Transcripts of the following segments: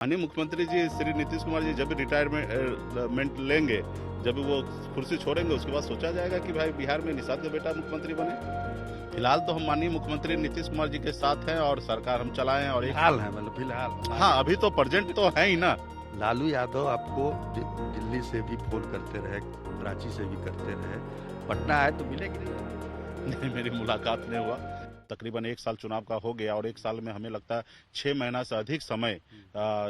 माननीय मुख्यमंत्री जी श्री नीतीश कुमार जी जब भी रिटायरमेंट लेंगे, जब भी वो कुर्सी छोड़ेंगे, उसके बाद सोचा जाएगा कि भाई बिहार में निषाद का बेटा मुख्यमंत्री बने। फिलहाल तो हम माननीय मुख्यमंत्री नीतीश कुमार जी के साथ हैं और सरकार हम चलाएं और एक फिलहाल है, मतलब फिलहाल। हाँ, अभी तो प्रेजेंट तो है ही ना। लालू यादव आपको दिल्ली से भी फोन करते रहे, रांची से भी करते रहे, पटना आए तो मिले कि नहीं? नहीं, मेरी मुलाकात नहीं हुआ। तकरीबन 1 साल चुनाव का हो गया और 1 साल में हमें लगता है 6 महीना से अधिक समय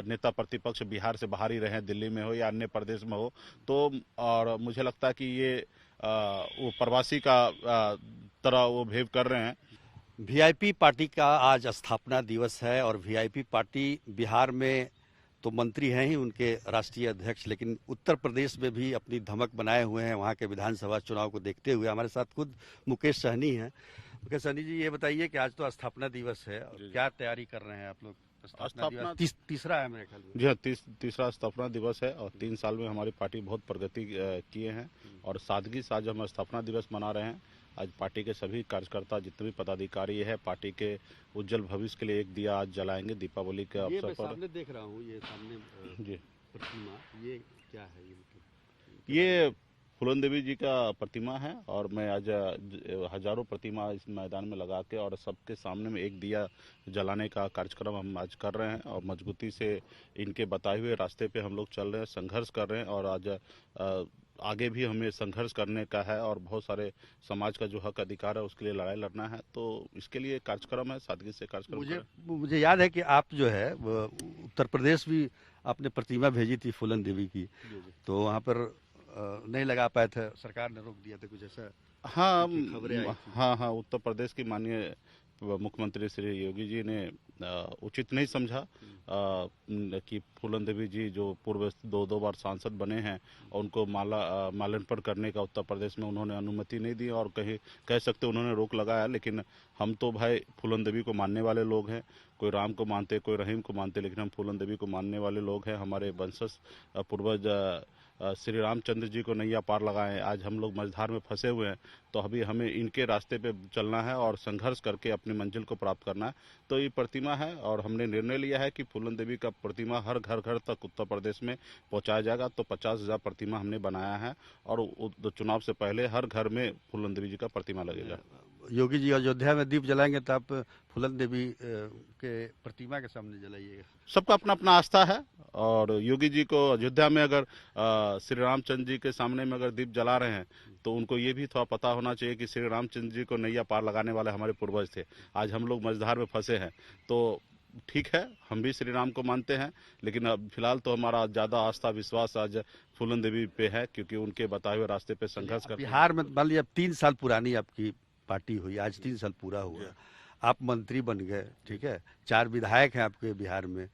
नेता प्रतिपक्ष बिहार से बाहर ही रहे, दिल्ली में हो या अन्य प्रदेश में हो। तो और मुझे लगता है कि ये वो प्रवासी का तरह वो बिहेव कर रहे हैं। वीआईपी पार्टी का आज स्थापना दिवस है और वीआईपी पार्टी बिहार में तो मंत्री हैं ही उनके राष्ट्रीय अध्यक्ष, लेकिन उत्तर प्रदेश में भी अपनी धमक बनाए हुए हैं। वहाँ के विधानसभा चुनाव को देखते हुए हमारे साथ खुद मुकेश सहनी हैं। मुकेश सहनी जी, ये बताइए कि आज तो स्थापना दिवस है और क्या तैयारी कर रहे हैं आप लोग? स्थापना तीसरा है मेरे ख्याल में। जी हाँ, तीसरा स्थापना दिवस है और 3 साल में हमारी पार्टी बहुत प्रगति किए हैं और सादगी से आज हम स्थापना दिवस मना रहे हैं। आज पार्टी के सभी कार्यकर्ता, जितने भी पदाधिकारी है, पार्टी के उज्जवल भविष्य के लिए एक दिया आज जलाएंगे दीपावली के अवसर पर। सामने देख रहा हूँ, ये सामने जी प्रतिमा, ये क्या है? ये फूलन देवी जी का प्रतिमा है और मैं आज हजारों प्रतिमा इस मैदान में लगा के और सबके सामने में एक दिया जलाने का कार्यक्रम हम आज कर रहे हैं और मजबूती से इनके बताए हुए रास्ते पे हम लोग चल रहे हैं, संघर्ष कर रहे हैं और आज आगे भी हमें संघर्ष करने का है और बहुत सारे समाज का जो हक अधिकार है उसके लिए लड़ाई लड़ना है। तो इसके लिए कार्यक्रम है, सादगी से कार्यक्रम। मुझे याद है कि आप जो है उत्तर प्रदेश भी आपने प्रतिमा भेजी थी फूलन देवी की, तो वहाँ पर नहीं लगा पाए थे, सरकार ने रोक दिया था, कुछ ऐसा हाँ खबरें आई थी। हाँ, उत्तर प्रदेश की माननीय मुख्यमंत्री श्री योगी जी ने उचित नहीं समझा कि फूलन देवी जी जो पूर्व 2 बार सांसद बने हैं और उनको माल्यार्पण करने का उत्तर प्रदेश में उन्होंने अनुमति नहीं दी और कह सकते उन्होंने रोक लगाया। लेकिन हम तो भाई फूलन देवी को मानने वाले लोग हैं, कोई राम को मानते, कोई रहीम को मानते, लेकिन हम फूलन देवी को मानने वाले लोग हैं। हमारे वंशज पूर्वज श्री रामचंद्र जी को नैया पार लगाएं। आज हम लोग मझधार में फंसे हुए हैं, तो अभी हमें इनके रास्ते पे चलना है और संघर्ष करके अपनी मंजिल को प्राप्त करना है। तो ये प्रतिमा है और हमने निर्णय लिया है कि फूलन देवी का प्रतिमा हर घर तक उत्तर प्रदेश में पहुंचाया जाएगा। तो 50,000 प्रतिमा हमने बनाया है और चुनाव से पहले हर घर में फूलन देवी जी का प्रतिमा लगेगा। योगी जी अयोध्या में दीप जलाएंगे तो आप फूलन देवी के प्रतिमा के सामने जलाइएगा। सबका अपना अपना आस्था है और योगी जी को अयोध्या में अगर श्री रामचंद्र जी के सामने में अगर दीप जला रहे हैं तो उनको ये भी थोड़ा पता होना चाहिए कि श्री रामचंद्र जी को नैया पार लगाने वाले हमारे पूर्वज थे। आज हम लोग मझधार में फंसे हैं, तो ठीक है, हम भी श्री राम को मानते हैं, लेकिन अब फिलहाल तो हमारा ज्यादा आस्था विश्वास आज फूलन देवी पे है, क्योंकि उनके बताए हुए रास्ते पे संघर्ष कर। बिहार में मान लीजिए 3 साल पुरानी आपकी पार्टी हुई, आज 3 साल पूरा हुआ, आप मंत्री बन गए, ठीक है, 4 विधायक हैं आपके बिहार में।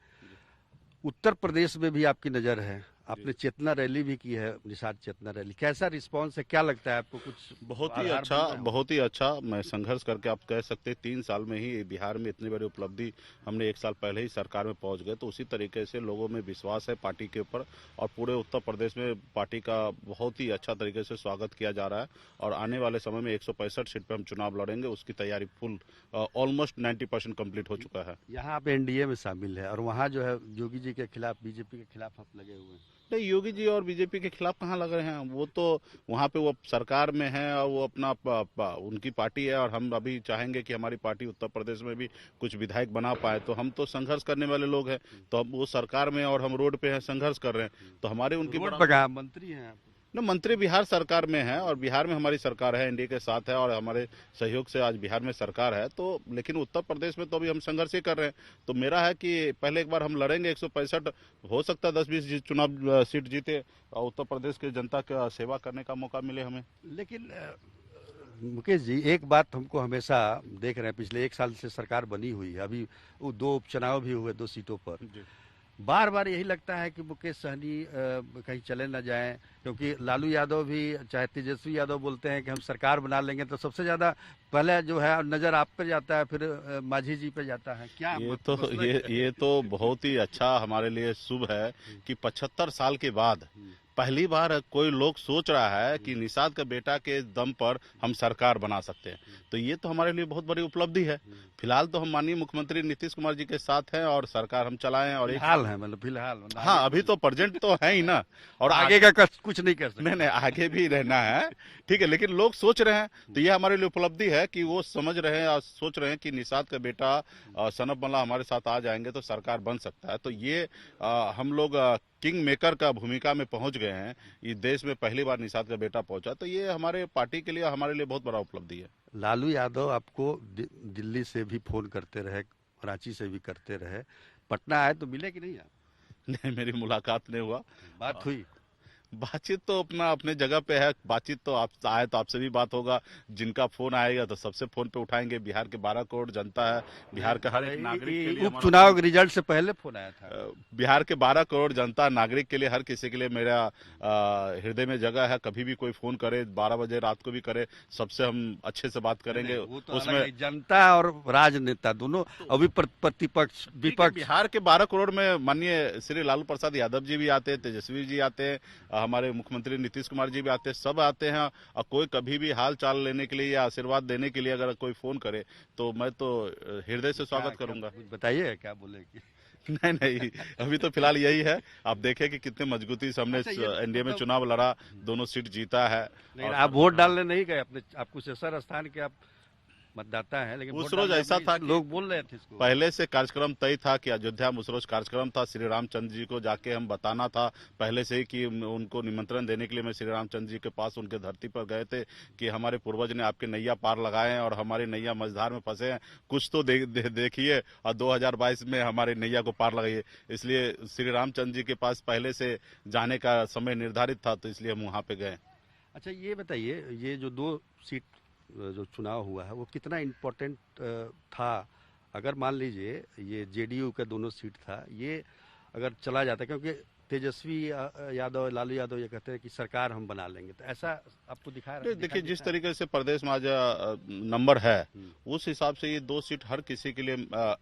उत्तर प्रदेश में भी आपकी नज़र है, आपने चेतना रैली भी की है, निषाद चेतना रैली, कैसा रिस्पांस है, क्या लगता है आपको? कुछ बहुत ही अच्छा। मैं संघर्ष करके आप कह सकते हैं 3 साल में ही बिहार में इतनी बड़ी उपलब्धि, हमने 1 साल पहले ही सरकार में पहुंच गए। तो उसी तरीके से लोगों में विश्वास है पार्टी के ऊपर और पूरे उत्तर प्रदेश में पार्टी का बहुत ही अच्छा तरीके से स्वागत किया जा रहा है और आने वाले समय में 165 सीट पर हम चुनाव लड़ेंगे। उसकी तैयारी फुल ऑलमोस्ट 90% कम्प्लीट हो चुका है। यहाँ आप एनडीए में शामिल है और वहाँ जो है योगी जी के खिलाफ, बीजेपी के खिलाफ आप लगे हुए हैं। नहीं, योगी जी और बीजेपी के खिलाफ कहाँ लग रहे हैं? वो तो वहाँ पे वो सरकार में है और वो अपना उनकी पार्टी है और हम अभी चाहेंगे कि हमारी पार्टी उत्तर प्रदेश में भी कुछ विधायक बना पाए। तो हम तो संघर्ष करने वाले लोग हैं, तो हम वो सरकार में और हम रोड पे हैं, संघर्ष कर रहे हैं। तो हमारे उनकी मंत्री हैं न, मंत्री बिहार सरकार में है और बिहार में हमारी सरकार है, एनडीए के साथ है और हमारे सहयोग से आज बिहार में सरकार है। तो लेकिन उत्तर प्रदेश में तो अभी हम संघर्ष ही कर रहे हैं। तो मेरा है कि पहले एक बार हम लड़ेंगे, 165 हो सकता है 10-20 चुनाव सीट जीते और उत्तर प्रदेश की जनता का सेवा करने का मौका मिले हमें। लेकिन मुकेश जी, एक बात हमको हमेशा देख रहे हैं, पिछले 1 साल से सरकार बनी हुई है, अभी वो 2 उपचुनाव भी हुए 2 सीटों पर, बार बार यही लगता है कि मुकेश सहनी कहीं चले न जाएं, क्योंकि लालू यादव भी चाहे तेजस्वी यादव बोलते हैं कि हम सरकार बना लेंगे, तो सबसे ज्यादा पहले जो है नजर आप पे जाता है, फिर मांझी जी पे जाता है। क्या ये तो बहुत ही अच्छा हमारे लिए शुभ है कि 75 साल के बाद पहली बार कोई लोग सोच रहा है कि निषाद का बेटा के दम पर हम सरकार बना सकते हैं, तो ये तो हमारे लिए बहुत बड़ी उपलब्धि है। फिलहाल तो हम माननीय मुख्यमंत्री नीतीश कुमार जी के साथ हैं और सरकार हम चलाएं और एक फिलहाल है, मतलब फिलहाल, मतलब हाँ, आगे अभी तो प्रेजेंट तो है ही ना, और आगे का कुछ नहीं कर सकते। नहीं नहीं, आगे भी रहना है, ठीक है, लेकिन लोग सोच रहे हैं, तो ये हमारे लिए उपलब्धि है कि वो समझ रहे हैं और सोच रहे हैं कि निषाद का बेटा सनत मल्ला हमारे साथ आ जाएंगे तो सरकार बन सकता है। तो ये हम लोग किंग मेकर का भूमिका में पहुंच गए हैं। ये देश में पहली बार निषाद का बेटा पहुंचा, तो ये हमारे पार्टी के लिए, हमारे लिए बहुत बड़ा उपलब्धि है। लालू यादव आपको दिल्ली से भी फोन करते रहे, रांची से भी करते रहे, पटना आए तो मिले कि नहीं आप? नहीं, मेरी मुलाकात नहीं हुआ। बात हुई? बातचीत तो अपना अपने जगह पे है, बातचीत तो आप आए तो आपसे भी बात होगा, जिनका फोन आएगा तो सबसे फोन पे उठाएंगे। बिहार के 12 करोड़ जनता है, बिहार का हर एक नागरिक के लिए हमारा उपचुनाव के रिजल्ट से पहले फोन आया था। बिहार के 12 करोड़ जनता नागरिक के लिए, हर किसी के लिए मेरा हृदय में जगह है। कभी भी कोई फोन करे, 12 बजे रात को भी करे, सबसे हम अच्छे से बात करेंगे। वो तो उसमें जनता और राजनेता दोनों, अभी प्रतिपक्ष विपक्ष। बिहार के 12 करोड़ में माननीय श्री लालू प्रसाद यादव जी भी आते हैं, तेजस्वी जी आते हैं, हमारे मुख्यमंत्री नीतीश कुमार जी भी आते हैं, सब आते हैं। और कोई कभी भी हाल चाल लेने के लिए या आशीर्वाद देने के लिए अगर कोई फोन करे तो मैं तो हृदय से स्वागत करूंगा। बताइए क्या बोले कि नहीं नहीं, अभी तो फिलहाल यही है। आप देखें कि कितने मजबूती से हमने एनडीए में चुनाव लड़ा, दोनों सीट जीता है। लेकिन आप वोट डालने नहीं गए अपने, आप कुशेश्वर स्थान के आप मतदाता है, लेकिन उस रोज ऐसा था कि लोग बोल रहे थे इसको, पहले से कार्यक्रम तय था कि अयोध्या में उस रोज कार्यक्रम था। श्री रामचंद्र जी को जाके हम बताना था पहले से ही कि उनको निमंत्रण देने के लिए मैं श्री रामचंद्र जी के पास उनके धरती पर गए थे कि हमारे पूर्वज ने आपके नैया पार लगाए हैं और हमारी नैया मझधार में फंसे हैं, कुछ तो देखिए और 2022 में हमारे नैया को पार लगाइए। इसलिए श्री रामचंद्र जी के पास पहले से जाने का समय निर्धारित था, तो इसलिए हम वहाँ पे गए। अच्छा ये बताइए, ये जो 2 सीट जो चुनाव हुआ है वो कितना इम्पोर्टेंट था? अगर मान लीजिए ये जेडीयू का दोनों सीट था, ये अगर चला जाता, क्योंकि तेजस्वी यादव, लालू यादव ये कहते हैं कि सरकार हम बना लेंगे, तो ऐसा आपको देखिए, जिस तरीके से प्रदेश में आज नंबर है, उस हिसाब से ये 2 सीट हर किसी के लिए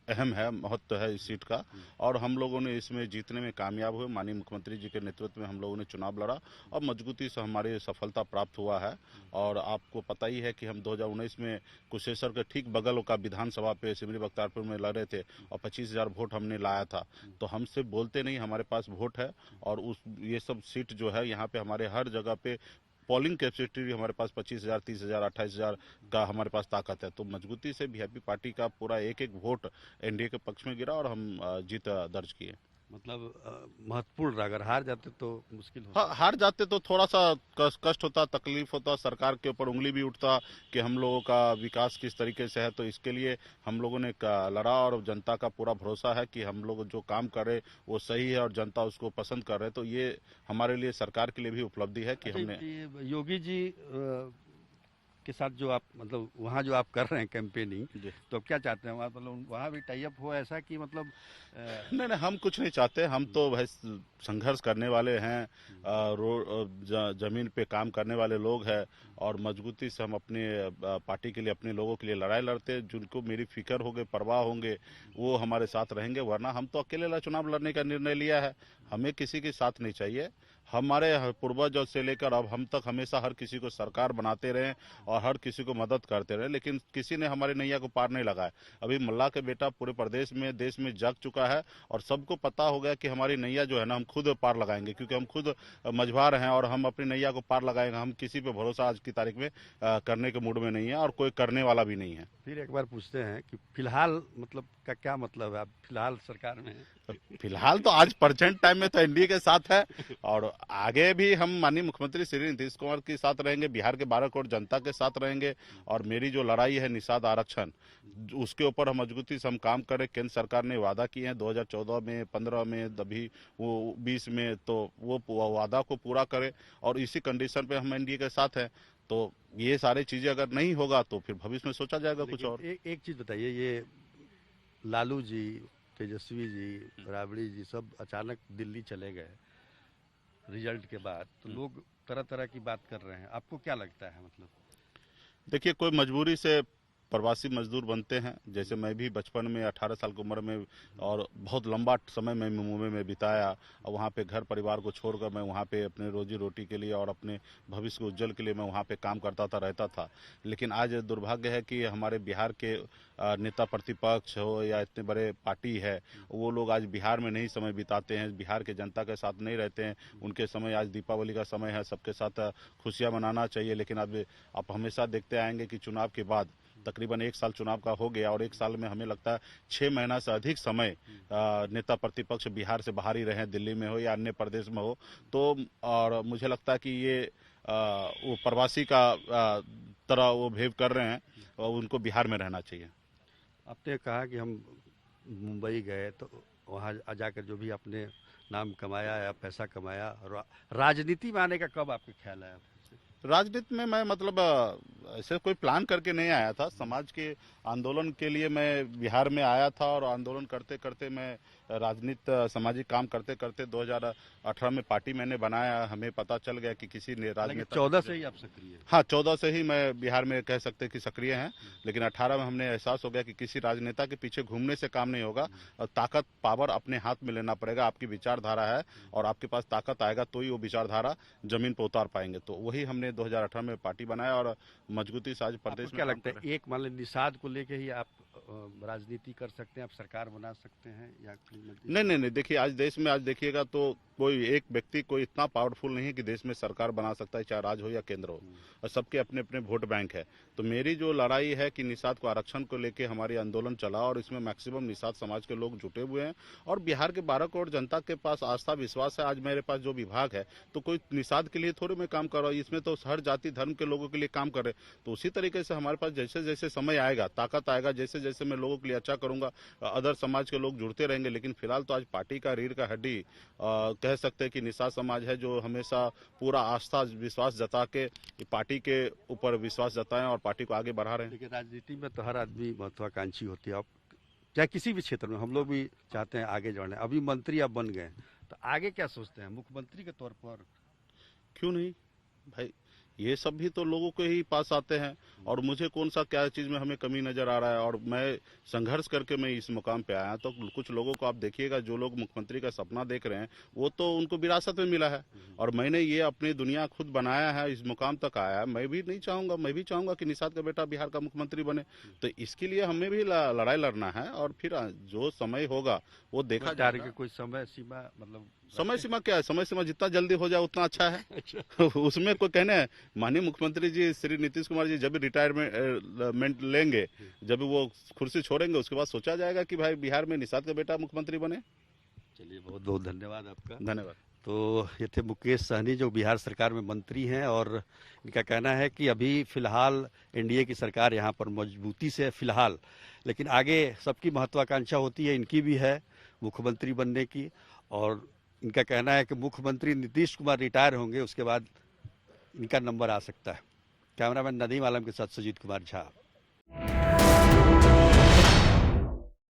अहम है, महत्व है इस सीट का। और हम लोगों ने इसमें जीतने में कामयाब हुए। माननीय मुख्यमंत्री जी के नेतृत्व में हम लोगों ने चुनाव लड़ा और मजबूती से हमारी सफलता प्राप्त हुआ है। और आपको पता ही है कि हम 2019 में कुशेश्वर के ठीक बगल का विधानसभा पे सिमरी बख्तियारपुर में लड़े थे और 25,000 वोट हमने लाया था। तो हमसे बोलते नहीं, हमारे पास वोट है। और ये सब सीट जो है यहाँ पे हमारे हर जगह पे पोलिंग कैपेसिटी भी हमारे पास 25,000, 30,000, 28,000 का हमारे पास ताकत है। तो मजबूती से वीआईपी पार्टी का पूरा एक एक वोट एनडीए के पक्ष में गिरा और हम जीत दर्ज किए। मतलब महत्वपूर्ण, अगर हार जाते तो मुश्किल होता। हाँ, हार जाते तो थोड़ा सा कष्ट होता, तकलीफ होता, सरकार के ऊपर उंगली भी उठता कि हम लोगों का विकास किस तरीके से है। तो इसके लिए हम लोगों ने लड़ा और जनता का पूरा भरोसा है कि हम लोग जो काम कर रहे वो सही है और जनता उसको पसंद कर रहे। तो ये हमारे लिए, सरकार के लिए भी उपलब्धि है कि हमने योगी जी के साथ जो आप, मतलब वहाँ जो आप कर रहे हैं कैंपेनिंग, तो क्या चाहते हैं वहाँ, मतलब वहाँ भी टाई अप हो ऐसा कि मतलब नहीं नहीं, हम कुछ नहीं चाहते। हम तो भाई संघर्ष करने वाले हैं, जमीन पे काम करने वाले लोग हैं और मजबूती से हम अपने पार्टी के लिए, अपने लोगों के लिए लड़ाई लड़ते हैं। जिनको मेरी फिक्र होगी, परवाह होंगे, वो हमारे साथ रहेंगे। वरना हम तो अकेले चुनाव लड़ने का निर्णय लिया है, हमें किसी के साथ नहीं चाहिए। हमारे पूर्वजों से लेकर अब हम तक हमेशा हर किसी को सरकार बनाते रहे और हर किसी को मदद करते रहे, लेकिन किसी ने हमारे नैया को पार नहीं लगाया। अभी मल्ला के बेटा पूरे प्रदेश में, देश में जग चुका है और सबको पता हो गया कि हमारी नैया जो है ना, हम खुद पार लगाएंगे, क्योंकि हम खुद मझवार हैं और हम अपनी नैया को पार लगाएंगे। हम किसी पे भरोसा आज की तारीख में करने के मूड में नहीं है और कोई करने वाला भी नहीं है। फिर एक बार पूछते हैं कि फिलहाल मतलब का क्या मतलब है? आप फिलहाल सरकार में हैं? फिलहाल तो आज प्रेजेंट टाइम में तो एनडीए के साथ है और आगे भी हम माननीय मुख्यमंत्री श्री नीतीश कुमार के साथ रहेंगे, बिहार के 12 करोड़ जनता के साथ रहेंगे। और मेरी जो लड़ाई है निषाद आरक्षण, उसके ऊपर हम मजबूती से हम काम करें। केंद्र सरकार ने वादा किए हैं 2014 में, 15 में, अभी वो 20 में, तो वो वादा को पूरा करें और इसी कंडीशन पे हम एनडीए के साथ हैं। तो ये सारी चीजें अगर नहीं होगा तो फिर भविष्य में सोचा जाएगा कुछ और। एक चीज बताइए, ये लालू जी, तेजस्वी जी, राबड़ी जी सब अचानक दिल्ली चले गए रिजल्ट के बाद, तो लोग तरह तरह की बात कर रहे हैं, आपको क्या लगता है? मतलब देखिए, कोई मजबूरी से प्रवासी मजदूर बनते हैं। जैसे मैं भी बचपन में 18 साल की उम्र में और बहुत लंबा समय मैं मुंबई में बिताया और वहाँ पे घर परिवार को छोड़कर मैं वहाँ पे अपने रोजी रोटी के लिए और अपने भविष्य को उज्जवल के लिए मैं वहाँ पे काम करता था, रहता था। लेकिन आज दुर्भाग्य है कि हमारे बिहार के नेता प्रतिपक्ष हो या इतने बड़े पार्टी है, वो लोग आज बिहार में नहीं समय बिताते हैं, बिहार के जनता के साथ नहीं रहते हैं। उनके समय आज दीपावली का समय है, सबके साथ खुशियाँ मनाना चाहिए। लेकिन अब आप हमेशा देखते आएंगे कि चुनाव के बाद तकरीबन 1 साल चुनाव का हो गया और 1 साल में हमें लगता है 6 महीना से अधिक समय नेता प्रतिपक्ष बिहार से बाहर ही रहे, दिल्ली में हो या अन्य प्रदेश में हो। तो और मुझे लगता है कि ये वो प्रवासी का तरह वो बिहेव कर रहे हैं और उनको बिहार में रहना चाहिए। आपने कहा कि हम मुंबई गए तो वहाँ जाकर जो भी आपने नाम कमाया या पैसा कमाया, राजनीति में आने का कब आपके ख्याल आया? राजनीति में मैं मतलब ऐसे कोई प्लान करके नहीं आया था। समाज के आंदोलन के लिए मैं बिहार में आया था और आंदोलन करते करते मैं राजनीति सामाजिक काम करते करते 2018 में पार्टी मैंने बनाया। हमें पता चल गया कि किसी ने राजनीति 14 से ही आप सक्रिय हैं? हाँ, 14 से ही मैं बिहार में कह सकते हैं कि सक्रिय हैं। लेकिन 18 में हमने एहसास हो गया कि किसी राजनेता के पीछे घूमने से काम नहीं होगा और ताकत पावर अपने हाथ में लेना पड़ेगा। आपकी विचारधारा है और आपके पास ताकत आएगा तो ही वो विचारधारा जमीन पर उतार पाएंगे। तो वही हमने 2018 में पार्टी बनाया और मजबूती से आज प्रदेश में क्या लगता है एक मान लो निषाद को लेके ही आप राजनीति कर सकते हैं, आप सरकार बना सकते हैं या नहीं, देखिए आज देश में आज देखिएगा तो कोई एक व्यक्ति कोई इतना पावरफुल नहीं है कि देश में सरकार बना सकता है, चाहे राज्य हो या केंद्र हो, और सबके अपने अपने वोट बैंक है। तो मेरी जो लड़ाई है कि निषाद को आरक्षण को लेके हमारी आंदोलन चला और इसमें मैक्सिमम निषाद समाज के लोग जुटे हुए हैं और बिहार के 12 करोड़ जनता के पास आस्था विश्वास है। आज मेरे पास जो विभाग है तो कोई निषाद के लिए थोड़ी मैं काम कर रहा हूँ, इसमें तो हर जाति धर्म के लोगों के लिए काम कर रहे। तो उसी तरीके से हमारे पास जैसे जैसे समय आएगा, ताकत आएगा, जैसे जैसे मैं लोगों के लिए अच्छा करूंगा, अदर समाज के लोग जुड़ते रहेंगे। लेकिन फिलहाल तो आज पार्टी का रीढ़ का हड्डी कह सकते हैं कि निषाद समाज है, जो हमेशा पूरा आस्था विश्वास जता के पार्टी के ऊपर विश्वास जताएं और पार्टी को आगे बढ़ा रहे हैं। देखिए राजनीति में तो हर आदमी महत्वाकांक्षी होती है, आप चाहे किसी भी क्षेत्र में, हम लोग भी चाहते हैं आगे बढ़ना। अभी मंत्री आप बन गए तो आगे क्या सोचते हैं मुख्यमंत्री के तौर पर? क्यों नहीं भाई, ये सब भी तो लोगों के ही पास आते हैं और मुझे कौन सा क्या चीज में हमें कमी नजर आ रहा है और मैं संघर्ष करके मैं इस मुकाम पे आया। तो कुछ लोगों को आप देखिएगा, जो लोग मुख्यमंत्री का सपना देख रहे हैं वो तो उनको विरासत में मिला है और मैंने ये अपनी दुनिया खुद बनाया है, इस मुकाम तक आया है। मैं भी नहीं चाहूंगा, मैं भी चाहूंगा कि निषाद का बेटा बिहार का मुख्यमंत्री बने। तो इसके लिए हमें भी लड़ाई लड़ना है और फिर जो समय होगा वो देखा जाएगा। कोई समय सीमा मतलब समय सीमा क्या है? समय सीमा जितना जल्दी हो जाए उतना अच्छा है। उसमें कोई कहने हैं, माननीय मुख्यमंत्री जी श्री नीतीश कुमार जी जब भी रिटायरमेंट लेंगे, जब भी वो कुर्सी छोड़ेंगे, उसके बाद सोचा जाएगा कि भाई बिहार में निषाद का बेटा मुख्यमंत्री बने। चलिए, बहुत बहुत धन्यवाद आपका। धन्यवाद। तो ये थे मुकेश सहनी जो बिहार सरकार में मंत्री हैं और इनका कहना है कि अभी फिलहाल एनडीए की सरकार यहाँ पर मजबूती से फिलहाल, लेकिन आगे सबकी महत्वाकांक्षा होती है, इनकी भी है मुख्यमंत्री बनने की। और इनका कहना है कि मुख्यमंत्री नीतीश कुमार रिटायर होंगे उसके बाद इनका नंबर आ सकता है। कैमरामैन नदीम आलम के साथ सुजीत कुमार झा।